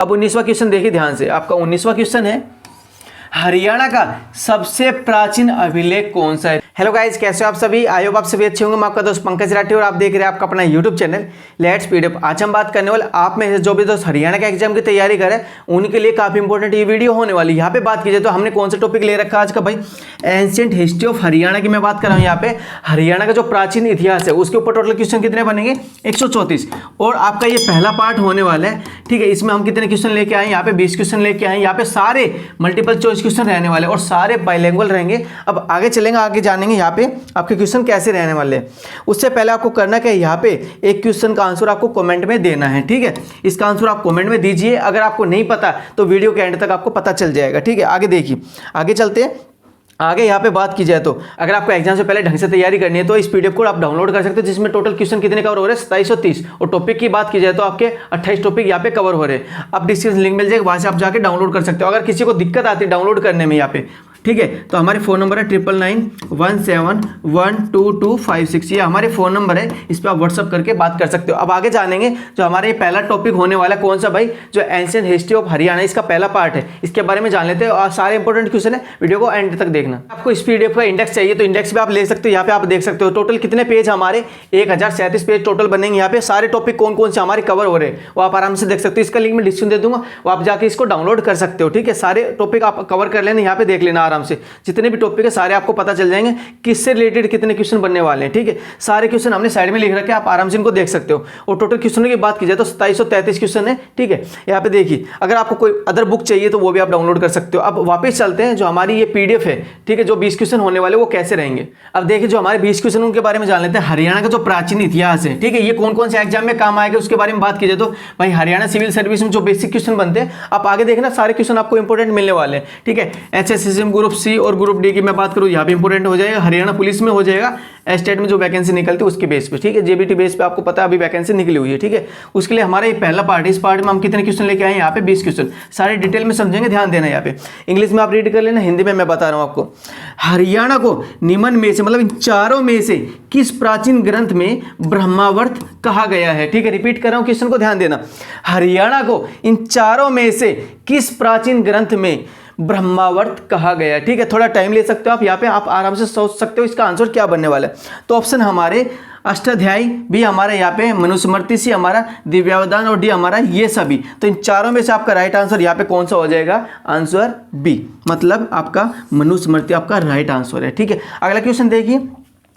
अब 19वां क्वेश्चन देखिए ध्यान से, आपका 19वां क्वेश्चन है हरियाणा का सबसे प्राचीन अभिलेख कौन सा है। हेलो गाइस, कैसे हो आप सभी? आई होप आप सभी अच्छे होंगे। मैं आपका दोस्त पंकज राठी और आप देख रहे हैं आपका अपना यूट्यूब चैनल लेट्स पीडीएफ। आज हम बात करने वाले आप में से जो भी दोस्त हरियाणा के एग्जाम की तैयारी करें उनके लिए काफी इंपॉर्टेंट ये वीडियो होने वाली है। यहाँ पे बात कीजिए तो हमने कौन सा टॉपिक ले रखा है आज का भाई, एंशिएंट हिस्ट्री ऑफ हरियाणा की मैं बात कर रहा हूँ। यहाँ पे हरियाणा का जो प्राचीन इतिहास है उसके ऊपर टोटल क्वेश्चन कितने बनेंगे, 134। और आपका ये पहला पार्ट होने वाला है, ठीक है। इसमें हम कितने क्वेश्चन लेके आए, यहाँ पे 20 क्वेश्चन लेके आए। यहाँ पे सारे मल्टीपल चॉइस क्वेश्चन रहने वाले और सारे बाइलिंगुअल रहेंगे। अब आगे चलेंगे, आगे जानेंगे यहाँ पे आपके क्वेश्चन कैसे रहने वाले हैं। उससे पहले आपको करना क्या है, यहाँ पे एक क्वेश्चन का आंसर आपको कमेंट में देना है, ठीक है। इसका आंसर आप कमेंट में दीजिए। अगर आपको नहीं पता तो वीडियो के एंड तक आपको पता चल जाएगा, ठीक है। आगे देखिए, आगे चलते हैं। आगे यहाँ पे बात की जाए तो अगर आपको एग्जाम से पहले ढंग से तैयारी करनी है तो इस पीडीएफ को आप डाउनलोड कर सकते हो, जिसमें टोटल क्वेश्चन कितने कवर हो रहे हैं, 2730। और टॉपिक की बात की जाए तो आपके 28 टॉपिक यहाँ पे कवर हो रहे हैं। अब डिस्क्रिप्शन लिंक मिल जाएगा, वहां से आप जाके डाउनलोड कर सकते हो। अगर किसी को दिक्कत आती है डाउनलोड करने में यहाँ पे, ठीक है, तो हमारे फ़ोन नंबर है 9991712256। ये हमारे फ़ोन नंबर है, इस पर आप व्हाट्सअप करके बात कर सकते हो। अब आगे जानेंगे जो हमारे ये पहला टॉपिक होने वाला है, कौन सा भाई, जो एंशिएंट हिस्ट्री ऑफ हरियाणा, इसका पहला पार्ट है। इसके बारे में जान लेते हैं और सारे इंपॉर्टेंट क्वेश्चन है, वीडियो को एंड तक देखना। आपको इस पीडीएफ का इंडेक्स चाहिए तो इंडेक्स भी आप ले सकते हो। यहाँ पे आप देख सकते हो टोटल कितने पेज हमारे 1037 पेज टोटल बनेंगे। यहाँ पे सारे टॉपिक कौन कौन से हमारे कवर हो रहे हैं वो आप आराम से देख सकते हो। इसका लिंक मैं डिस्क्रिप्शन दे दूंगा, वो आप जाके इसको डाउनलोड कर सकते हो, ठीक है। सारे टॉपिक आप कवर कर लेना, यहाँ पे देख लेना आराम से। जितने भी टॉपिक है सारे आपको पता चल जाएंगे किससे रिलेटेड कितने क्वेश्चन बनने वाले हैं, ठीक है। सारे क्वेश्चन हमने साइड में लिख रखे हैं, आप आराम से इनको देख सकते हो। और टोटल क्वेश्चन की बात की जाए तो 2733 क्वेश्चन है, ठीक है। यहाँ पे देखिए, अगर आपको कोई अदर बुक चाहिए तो वो भी आप डाउनलोड कर सकते हो। अब वापस चलते हैं, जो हमारी ये पीडीएफ है, ठीक है, जो 20 क्वेश्चन होने वाले वो कैसे रहेंगे। अब देखिए, जो हमारे 20 क्वेश्चन उनके बारे में जान लेते हैं। हरियाणा का जो प्राचीन इतिहास है, ठीक है, ये कौन कौन से एग्जाम में काम आएगा उसके बारे में बात की जाए तो भाई हरियाणा सिविल सर्विस में जो बेसिक क्वेश्चन बनते हैं, आप आगे देखना सारे क्वेश्चन आपको इंपॉर्टेंट मिलने वाले हैं, ठीक है। एचएसएससी ग्रुप सी और ग्रुप डी की मैं बात करूँ, यहाँ पे इंपॉर्टेंट हो जाएगा। हरियाणा पुलिस में हो जाएगा, स्टेट में जो वैकेंसी निकलती है उसके बेस पे, ठीक है। जेबीटी बेस पे आपको पता है अभी वैकेंसी निकली हुई है, ठीक है। उसके लिए हमारा ये पहला पार्ट है। इस पार्ट में हम कितने क्वेश्चन लेके आए हैं, यहाँ पे 20 क्वेश्चन, सारे डिटेल में समझेंगे, ध्यान देना। यहाँ पे इंग्लिश में आप रीड कर लेना, हिंदी में मैं बता रहा हूँ आपको। हरियाणा को निम्न में से, मतलब इन चारों में से किस प्राचीन ग्रंथ में ब्रह्मावर्त कहा गया है, ठीक है। रिपीट कर रहा हूँ, क्वेश्चन को ध्यान देना। हरियाणा को इन चारों में से किस प्राचीन ग्रंथ में ब्रह्मावर्त कहा गया है, ठीक है। थोड़ा टाइम ले सकते हो आप, यहाँ पे आप आराम से सोच सकते हो इसका आंसर क्या बनने वाला है। तो ऑप्शन हमारे अष्टाध्यायी भी हमारा, यहाँ पे मनुस्मृति सी हमारा, दिव्यावदान और डी हमारा, ये सभी। तो इन चारों में से आपका राइट आंसर यहाँ पे कौन सा हो जाएगा, आंसर बी, मतलब आपका मनुस्मृति आपका राइट आंसर है, ठीक है। अगला क्वेश्चन देखिए,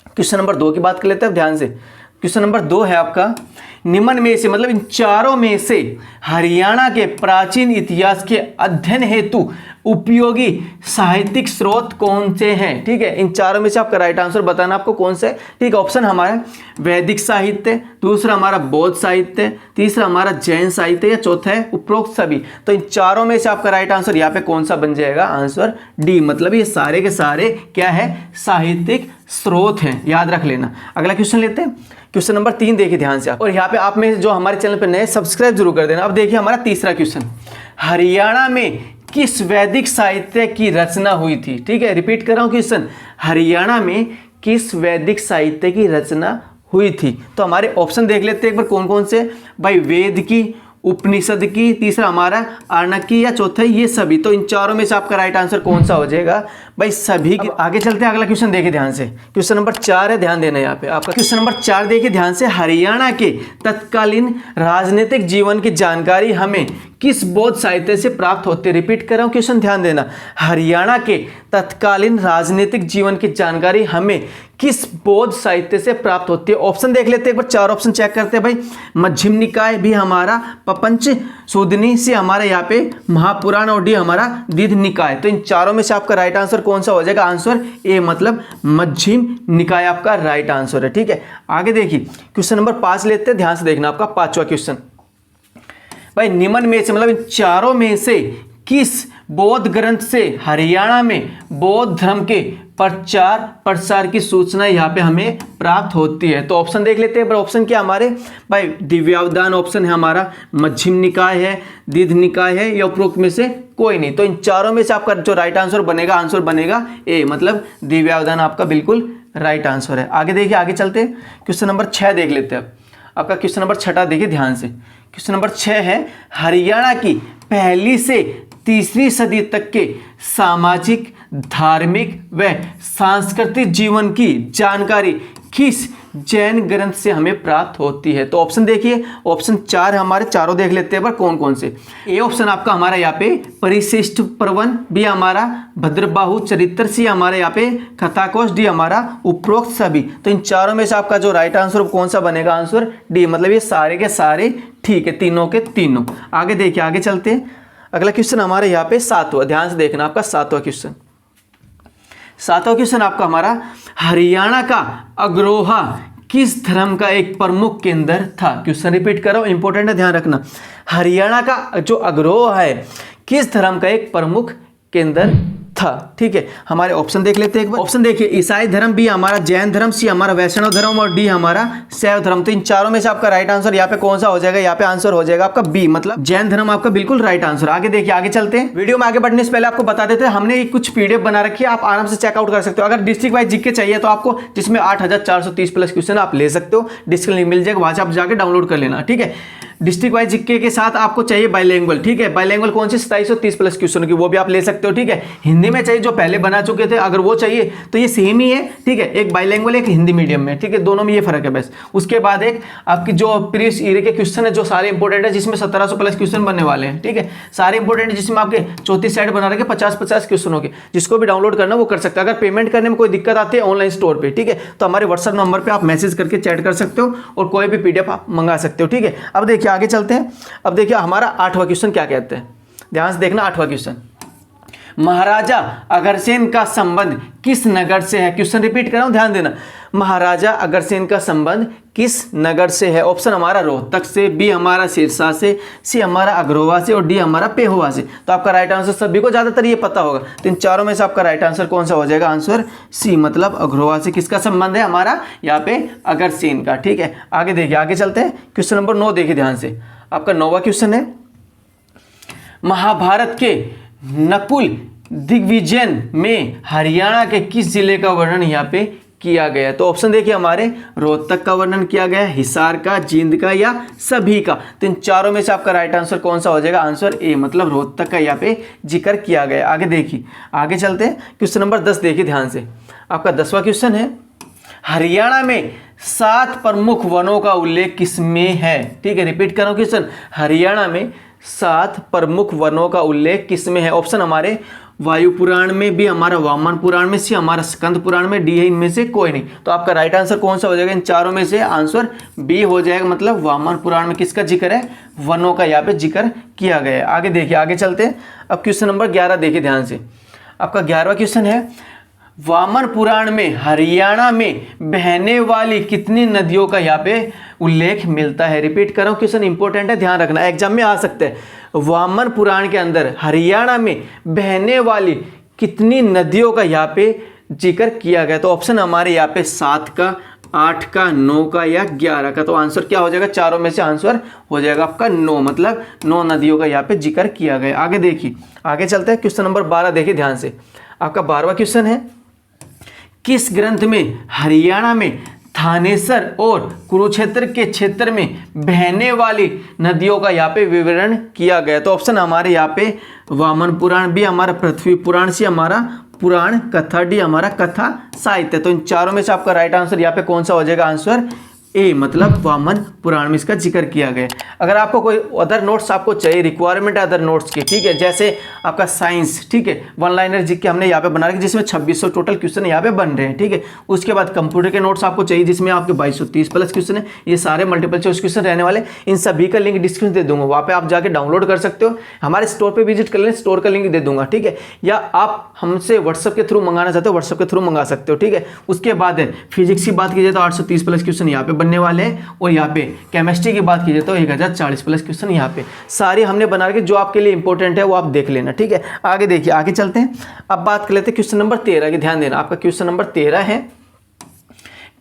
क्वेश्चन नंबर 2 की बात कर लेते हैं ध्यान से। क्वेश्चन नंबर 2 है आपका, निम्न में से, मतलब इन चारों में से हरियाणा के प्राचीन इतिहास के अध्ययन हेतु उपयोगी साहित्यिक स्रोत कौन से हैं, ठीक है। इन चारों में से आपका राइट आंसर बताना आपको कौन सा है, ठीक है। ऑप्शन हमारा वैदिक साहित्य, दूसरा हमारा बौद्ध साहित्य, तीसरा हमारा जैन साहित्य, या चौथा है उपरोक्त सभी। तो इन चारों में से आपका राइट आंसर यहाँ पे कौन सा बन जाएगा, आंसर डी, मतलब ये सारे के सारे क्या है, साहित्यिक स्रोत हैं, याद रख लेना। अगला क्वेश्चन लेते हैं, क्वेश्चन नंबर 3 देखिए ध्यान से आप। और यहाँ पे आप में जो हमारे चैनल पर नए, सब्सक्राइब जरूर कर देना। अब देखिए हमारा तीसरा क्वेश्चन, हरियाणा में किस वैदिक साहित्य की रचना हुई थी, ठीक है। रिपीट कर रहा हूँ क्वेश्चन, हरियाणा में किस वैदिक साहित्य की रचना हुई थी। तो हमारे ऑप्शन देख लेते हैं एक बार कौन कौन से भाई, वेद की, उपनिषद की, तीसरा हमारा आर्णक की, या चौथा ये सभी। तो इन चारों में से आपका राइट आंसर कौन सा हो जाएगा भाई, सभी की। आगे चलते हैं, अगला क्वेश्चन देखिए ध्यान से। क्वेश्चन नंबर 4 है, ध्यान देना यहाँ पे आपका। क्वेश्चन नंबर 4 देखिए ध्यान से, हरियाणा के तत्कालीन राजनीतिक जीवन की जानकारी हमें किस बौद्ध साहित्य से प्राप्त होती है। रिपीट कर रहा हूँ क्वेश्चन, ध्यान देना। हरियाणा के तत्कालीन राजनीतिक जीवन की जानकारी हमें किस बौद्ध साहित्य से प्राप्त होती है। ऑप्शन देख लेते हैं एक बार, 4 ऑप्शन चेक करते हैं भाई। मध्यम निकाय भी हमारा, पपंच सूदनी से हमारे यहाँ पे महापुराण, और डी हमारा दीध निकाय। तो इन चारों में से आपका राइट आंसर कौन सा हो जाएगा, आंसर ए, मतलब मध्यम निकाय आपका राइट आंसर है, ठीक है। आगे देखिए क्वेश्चन नंबर 5 लेते हैं, ध्यान से देखना आपका 5वां क्वेश्चन भाई, निम्न में से, मतलब इन चारों में से किस बौद्ध ग्रंथ से हरियाणा में बौद्ध धर्म के प्रचार प्रसार की सूचना यहाँ पे हमें प्राप्त होती है। तो ऑप्शन देख लेते हैं, पर ऑप्शन क्या हमारे भाई, दिव्यावदान ऑप्शन है हमारा, मध्यम निकाय है, दीध निकाय है, या उपरोक्त में से कोई नहीं। तो इन चारों में से आपका जो राइट आंसर बनेगा, आंसर बनेगा ए, मतलब दिव्यावदान आपका बिल्कुल राइट आंसर है। आगे देखिए, आगे चलते हैं, क्वेश्चन नंबर 6 देख लेते हैं। आपका क्वेश्चन नंबर 6 देखिए ध्यान से। क्वेश्चन नंबर 6 है हरियाणा की पहली से तीसरी सदी तक के सामाजिक, धार्मिक व सांस्कृतिक जीवन की जानकारी किस जैन ग्रंथ से हमें प्राप्त होती है। तो ऑप्शन देखिए, ऑप्शन 4 हमारे, चारों देख लेते हैं पर कौन कौन से। ए ऑप्शन आपका हमारा यहाँ पे परिशिष्ट पर्वन, बी हमारा भद्रबाहु चरित्र, सी हमारे यहाँ पे कथाकोश, डी हमारा उपरोक्त सभी। तो इन चारों में से आपका जो राइट आंसर कौन सा बनेगा, आंसर डी, मतलब ये सारे के सारे ठीक है, तीनों के तीनों। आगे देखिए, आगे चलते हैं। अगला क्वेश्चन हमारे यहाँ पे 7वां, ध्यान से देखना आपका 7वां क्वेश्चन। 7वां क्वेश्चन आपका हमारा हरियाणा का अग्रोहा किस धर्म का एक प्रमुख केंद्र था। क्वेश्चन रिपीट करो, इंपॉर्टेंट है, ध्यान रखना। हरियाणा का जो अग्रोह है किस धर्म का एक प्रमुख केंद्र था। ठीक है, हमारे ऑप्शन देख लेते हैं एक बार। ऑप्शन देखिए, ईसाई धर्म, बी हमारा जैन धर्म, सी हमारा वैष्णव धर्म और डी हमारा शैव धर्म। तो इन चारों में से आपका राइट आंसर यहाँ पे कौन सा हो जाएगा, यहाँ पे आंसर हो जाएगा आपका बी, मतलब जैन धर्म आपका बिल्कुल राइट आंसर। आगे देखिए, आगे चलते हैं। वीडियो में आगे बढ़ने से पहले आपको बता देते हैं, हमने कुछ पीडीएफ बना रखी है, आप आराम से चेकआउट कर सकते हो। अगर डिस्ट्रिक्ट वाइज जीके चाहिए तो आपको, जिसमें 8430 प्लस क्वेश्चन आप ले सकते हो, डिस्क्रिप्शन लिंक मिल जाएगा, वहां से आप जाके डाउनलोड कर लेना। ठीक है, डिस्ट्रिक्ट वाइज जीके के साथ आपको चाहिए बाइलिंगुअल। ठीक है, बाइलिंगुअल कौन सी 2730 प्लस क्वेश्चन की, वो भी आप ले सकते हो। ठीक है, हिंदी में चाहिए जो पहले बना चुके थे, अगर वो चाहिए तो ये सेम ही है। ठीक है, एक बाइलिंगुअल एक हिंदी मीडियम में। ठीक है, दोनों में ये फर्क है बस। उसके बाद एक आपकी जो प्रीवियस ईयर के क्वेश्चन है जो सारे इंपॉर्टेंट है, जिसमें 1700 प्लस क्वेश्चन बनने वाले हैं। ठीक है, सारे इंपॉर्टेंट है, जिसमें आपके 34 साइड बना रखे 50-50 क्वेश्चनों के। जिसको भी डाउनलोड करना वो कर सकते हैं। अगर पेमेंट करने में कोई दिक्कत आती है ऑनलाइन स्टोर पर, ठीक है, तो हमारे व्हाट्सएप नंबर पर आप मैसेज करके चैट कर सकते हो और कोई भी पीडीएफ आप मंगा सकते हो। ठीक है, अब देखिए आगे चलते हैं। अब देखिए हमारा 8वां क्वेश्चन क्या कहते हैं, ध्यान से देखना। 8वां क्वेश्चन, महाराजा अग्रसेन का संबंध किस नगर से है। क्वेश्चन रिपीट कर रहा हूं, ध्यान देना। महाराजा अग्रसेन का संबंध किस नगर से है। ऑप्शन हमारा रोहतक से, बी हमारा सिरसा से, सी हमारा अग्रोहा से और डी हमारा पेहोवा से। तो आपका राइट आंसर, सभी को ज्यादातर ये पता होगा, तो इन चारों में से आपका राइट आंसर कौन सा हो जाएगा, आंसर सी, मतलब अग्रोहा से किसका संबंध है, हमारा यहाँ पे अग्रसेन का। ठीक है, आगे देखिए, आगे चलते हैं। क्वेश्चन नंबर 9 देखिए ध्यान से, आपका 9वां क्वेश्चन है महाभारत के नकुल दिग्विजय में हरियाणा के किस जिले का वर्णन यहाँ पे किया गया। तो ऑप्शन देखिए, हमारे रोहतक का वर्णन किया गया, हिसार का, जींद का या सभी का। तो इन चारों में से आपका राइट आंसर कौन सा हो जाएगा, आंसर ए, मतलब रोहतक का यहाँ पे जिक्र किया गया। आगे देखिए, आगे चलते हैं। क्वेश्चन नंबर 10 देखिए ध्यान से, आपका 10वां क्वेश्चन है हरियाणा में 7 प्रमुख वनों का उल्लेख किसमें है। ठीक है, रिपीट कर रहा हूं क्वेश्चन, हरियाणा में 7 प्रमुख वनों का उल्लेख किसमें है। ऑप्शन हमारे वायु पुराण में, बी हमारा वामन पुराण में, सी हमारा स्कंद पुराण में, डी है इनमें से कोई नहीं। तो आपका राइट आंसर कौन सा हो जाएगा, इन चारों में से आंसर बी हो जाएगा, मतलब वामन पुराण में किसका जिक्र है, वनों का यहाँ पे जिक्र किया गया है। आगे देखिए, आगे चलते हैं। अब क्वेश्चन नंबर 11 देखिए ध्यान से, आपका 11वां क्वेश्चन है वामन पुराण में हरियाणा में बहने वाली कितनी नदियों का यहाँ पे उल्लेख मिलता है। रिपीट कर रहा हूं, क्वेश्चन इंपॉर्टेंट है, ध्यान रखना, एग्जाम में आ सकते हैं। वामन पुराण के अंदर हरियाणा में बहने वाली कितनी नदियों का यहाँ पे जिक्र किया गया। तो ऑप्शन हमारे यहाँ पे 7 का, 8 का, 9 का या 11 का। तो आंसर क्या हो जाएगा, चारों में से आंसर हो जाएगा आपका 9, मतलब 9 नदियों का यहाँ पे जिक्र किया गया। आगे देखिए, आगे चलते हैं। क्वेश्चन नंबर 12 देखिए ध्यान से, आपका 12वां क्वेश्चन है किस ग्रंथ में हरियाणा में थानेसर और कुरुक्षेत्र के क्षेत्र में बहने वाली नदियों का यहाँ पे विवरण किया गया। तो ऑप्शन हमारे यहाँ पे वामन पुराण, भी हमारा पृथ्वी पुराण, सी हमारा पुराण कथा, डी हमारा कथा साहित्य। तो इन चारों में से आपका राइट आंसर यहाँ पे कौन सा हो जाएगा, आंसर ए, मतलब वामन पुराण में इसका जिक्र किया गया। अगर आपको कोई अदर नोट्स आपको चाहिए, रिक्वायरमेंट है अदर नोट्स की, ठीक है, जैसे आपका साइंस, ठीक है, 1 लाइनर जीके हमने यहाँ पे बना रखे जिसमें 2600 टोटल क्वेश्चन यहाँ पे बन रहे हैं। ठीक है, उसके बाद कंप्यूटर के नोट्स आपको चाहिए जिसमें आपके 2230 प्लस क्वेश्चन है, ये सारे मल्टीपल चॉइस क्वेश्चन रहने वाले। इन सभी का लिंक डिस्क्रिप्शन दे दूंगा, वहाँ पे आप जाके डाउनलोड कर सकते हो, हमारे स्टोर पर विजिट कर लें, स्टोर का लिंक दे दूंगा। ठीक है, या आप हमसे व्हाट्सअप के थ्रू मंगाना चाहते हो, व्हाट्सअप के थ्रू मंगा सकते हो। ठीक है, उसके बाद फिजिक्स की बात की जाए तो 830 प्लस क्वेश्चन यहाँ पे बनने वाले हैं, और यहाँ पे केमिस्ट्री की बात की जाए तो 1040 प्लस क्वेश्चन यहाँ पे सारे हमने बना के, जो आपके लिए इंपॉर्टेंट है वो आप देख लेना। ठीक है, आगे देखिए, आगे चलते हैं। अब बात कर लेते हैं क्वेश्चन नंबर 13 की, ध्यान देना। आपका क्वेश्चन नंबर 13 है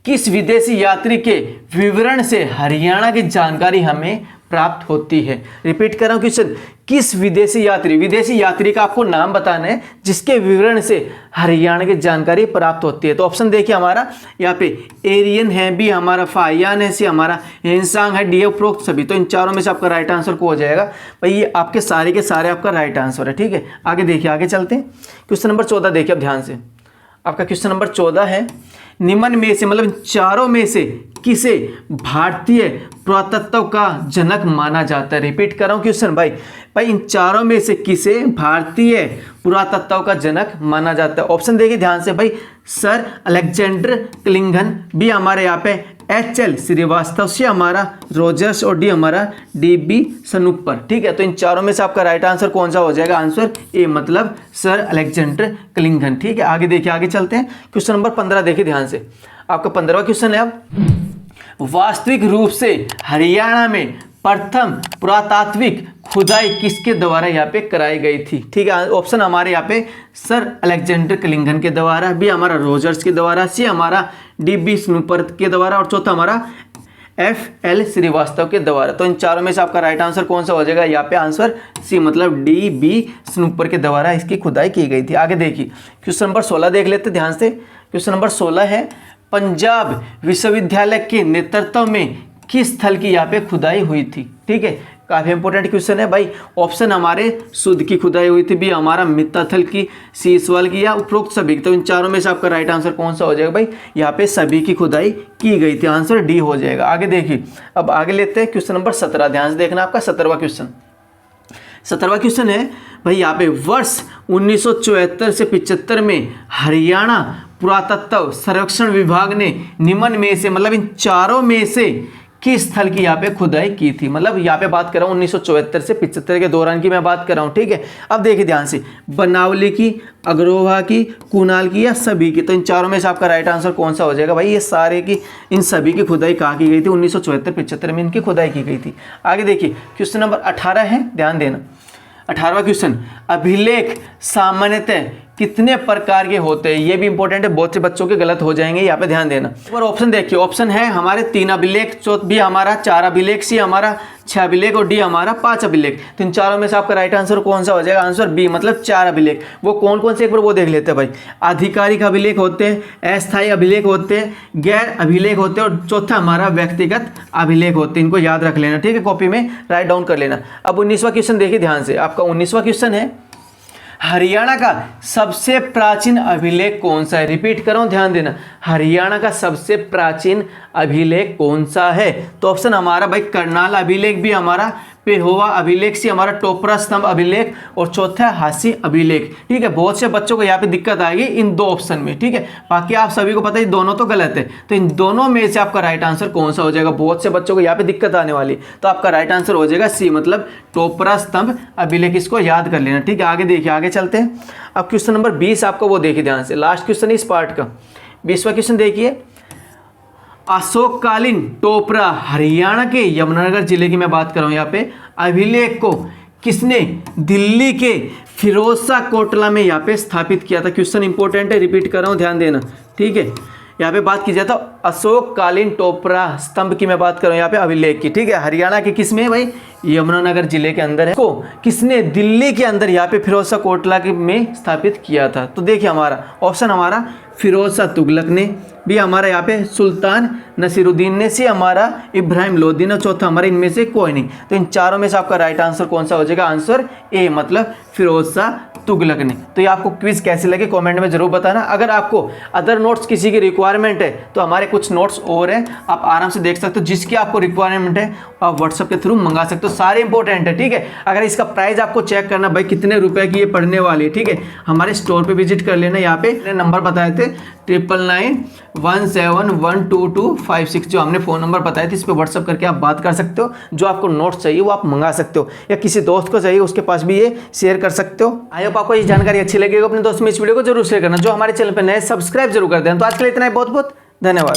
किस विदेशी यात्री के विवरण से हरियाणा की जानकारी हमें प्राप्त होती है। रिपीट कर रहा हूँ क्वेश्चन, किस विदेशी यात्री का आपको नाम बताना है जिसके विवरण से हरियाणा की जानकारी प्राप्त होती है। तो ऑप्शन देखिए हमारा यहाँ पे एरियन है, बी हमारा फायान है, सी हमारा हेनसांग है, डी है उपरोक्त सभी। तो इन चारों में से आपका राइट आंसर को हो जाएगा भाई, ये आपके सारे के सारे आपका राइट आंसर है। ठीक है, आगे देखिए, आगे चलते हैं। क्वेश्चन नंबर 14 देखिए अब ध्यान से, आपका क्वेश्चन नंबर 14 है, निम्न में से मतलब चारों में से किसे भारतीय पुरातत्व का जनक माना जाता है। रिपीट कर रहा हूं क्वेश्चन भाई, इन चारों में से किसे भारतीय पुरातत्व का जनक माना जाता है। ऑप्शन देखिए ध्यान से भाई, सर अलेक्जेंडर क्लिंगन, बी हमारे यहाँ पे एच.एल. श्रीवास्तव, सी हमारा रोजर्स और डी हमारा डी.बी. स्नूपर। ठीक है, तो इन चारों में से आपका राइट आंसर कौन सा हो जाएगा, आंसर ए मतलब सर अलेक्जेंडर क्लिंगन। ठीक है, आगे देखिए, आगे चलते हैं। क्वेश्चन नंबर 15 देखिए ध्यान से, आपका 15वां क्वेश्चन है अब, वास्तविक रूप से हरियाणा में प्रथम पुरातात्विक खुदाई किसके द्वारा यहाँ पे कराई गई थी। ठीक है, ऑप्शन हमारे यहाँ पे सर अलेक्जेंडर क्लिंगन के द्वारा, बी हमारा रोजर्स के द्वारा, सी हमारा डी.बी. स्नूपर के द्वारा और चौथा हमारा एफ.एल. श्रीवास्तव के द्वारा। तो इन चारों में से आपका राइट आंसर कौन सा हो जाएगा, यहाँ पे आंसर सी मतलब डी.बी. स्नूपर के द्वारा इसकी खुदाई की गई थी। आगे देखिए, क्वेश्चन नंबर 16 देख लेते ध्यान से। क्वेश्चन नंबर 16 है, पंजाब विश्वविद्यालय के नेतृत्व में किस स्थल की यहाँ पे खुदाई हुई थी। ठीक है, काफी इंपॉर्टेंट क्वेश्चन है भाई। ऑप्शन हमारे शुद्ध की खुदाई हुई थी, बी हमारा मित्ताथल की, सी इसवाल की या उपरोक्त सभी। तो इन चारों में से आपका राइट आंसर कौन सा हो जाएगा भाई, यहाँ पे सभी की खुदाई की गई थी, आंसर डी हो जाएगा। आगे देखिए, अब आगे लेते हैं क्वेश्चन नंबर 17, ध्यान से देखना, आपका 17वां क्वेश्चन। 17वां क्वेश्चन है भाई यहाँ पे, वर्ष 1974 से 75 में हरियाणा पुरातत्व सर्वेक्षण विभाग ने निम्न में से मतलब इन चारों में से किस स्थल की यहाँ पे खुदाई की थी। मतलब यहाँ पे बात कर रहा हूँ 1974 से 75 के दौरान की मैं बात कर रहा हूँ। ठीक है, अब देखिए ध्यान से, बनावली की, अग्रोहा की, कुनाल की या सभी की। तो इन चारों में से आपका राइट आंसर कौन सा हो जाएगा भाई, ये सारे की, इन सभी की खुदाई कहाँ की गई थी, 1974-75 में इनकी खुदाई की गई थी। आगे देखिए, क्वेश्चन नंबर 18 है, ध्यान देना। 18वां क्वेश्चन, अभिलेख सामान्यतः कितने प्रकार के होते हैं। ये भी इंपॉर्टेंट है, बहुत से बच्चों के गलत हो जाएंगे, यहाँ पे ध्यान देना। और ऑप्शन देखिए, ऑप्शन है हमारे 3 अभिलेख, बी हमारा 4 अभिलेख, सी हमारा 6 अभिलेख और डी हमारा 5 अभिलेख। तो इन चारों में से आपका राइट आंसर कौन सा हो जाएगा, आंसर बी मतलब 4 अभिलेख। वो कौन कौन से एक बार वो देख लेते हैं भाई, आधिकारिक अभिलेख होते हैं, अस्थायी अभिलेख होते हैं, गैर अभिलेख होते हैं और चौथा हमारा व्यक्तिगत अभिलेख होते हैं। इनको याद रख लेना, ठीक है, कॉपी में राइट डाउन कर लेना। अब 19वां क्वेश्चन देखिए ध्यान से, आपका 19वां क्वेश्चन है, हरियाणा का सबसे प्राचीन अभिलेख कौन सा है। रिपीट कर रहा हूं, ध्यान देना, हरियाणा का सबसे प्राचीन अभिलेख कौन सा है। तो ऑप्शन हमारा भाई करनाल अभिलेख, भी हमारा पेहोवा अभिलेख, सी हमारा टोपरा स्तंभ अभिलेख और चौथा हासी अभिलेख। ठीक है, बहुत से बच्चों को यहाँ पे दिक्कत आएगी इन 2 ऑप्शन में। ठीक है, बाकी आप सभी को पता है दोनों तो गलत है, तो इन दोनों में से आपका राइट आंसर कौन सा हो जाएगा, बहुत से बच्चों को यहाँ पे दिक्कत आने वाली। तो आपका राइट आंसर हो जाएगा सी मतलब टोपरा स्तंभ अभिलेख, इसको याद कर लेना। ठीक है, आगे देखिए, आगे चलते हैं। अब क्वेश्चन नंबर 20 आपको वो देखिए ध्यान से, लास्ट क्वेश्चन इस पार्ट का, 20वां क्वेश्चन देखिए, अशोककालीन टोपरा हरियाणा के यमुनानगर जिले की मैं बात कर रहा हूं। यहाँ पे अभिलेख को किसने दिल्ली के फिरोजशाह कोटला में यहाँ पे स्थापित किया था। क्वेश्चन इंपॉर्टेंट है, रिपीट कर रहा हूं, ध्यान देना। ठीक है, यहाँ पे बात की जाए तो अशोककालीन टोपरा स्तंभ की मैं बात कर रहा हूँ यहाँ पे अभिलेख की। ठीक है, हरियाणा के किस में है भाई, यमुनानगर जिले के अंदर है। को किसने दिल्ली के अंदर यहाँ पे फिरोजशाह कोटला के में स्थापित किया था। तो देखिए हमारा ऑप्शन हमारा फिरोजशाह तुगलक ने, भी हमारा यहाँ पे सुल्तान नसीरुद्दीन ने, सी हमारा इब्राहिम लोदी ने, चौथा हमारा इनमें से कोई नहीं। तो इन चारों में से आपका राइट आंसर कौन सा हो जाएगा, आंसर ए मतलब फिरोजशाह तुगलक ने। तो ये आपको क्विज कैसे लगे कमेंट में जरूर बताना। अगर आपको अदर नोट्स किसी की रिक्वायरमेंट है तो हमारे कुछ नोट्स और हैं, आप आराम से देख सकते हो, जिसकी आपको रिक्वायरमेंट है आप व्हाट्सएप के थ्रू मंगा सकते हो, सारे इंपॉर्टेंट है। ठीक है, अगर इसका प्राइस आपको चेक करना भाई कितने रुपए की ये पड़ने वाली है, ठीक है, हमारे स्टोर पे विजिट कर लेना। यहाँ पे नंबर बताए थे 9991712256, जो हमने फ़ोन नंबर बताए थे, इस पर व्हाट्सअप करके आप बात कर सकते हो। जो आपको नोट्स चाहिए वो आप मंगा सकते हो, या किसी दोस्त को चाहिए उसके पास भी ये शेयर कर सकते हो। आई होप आपको ये जानकारी अच्छी लगेगी, अपने दोस्त में इस वीडियो को जरूर शेयर करना। जो हमारे चैनल पर नए सब्सक्राइब जरूर कर दें। तो आज के लिए इतना ही, बहुत बहुत धन्यवाद।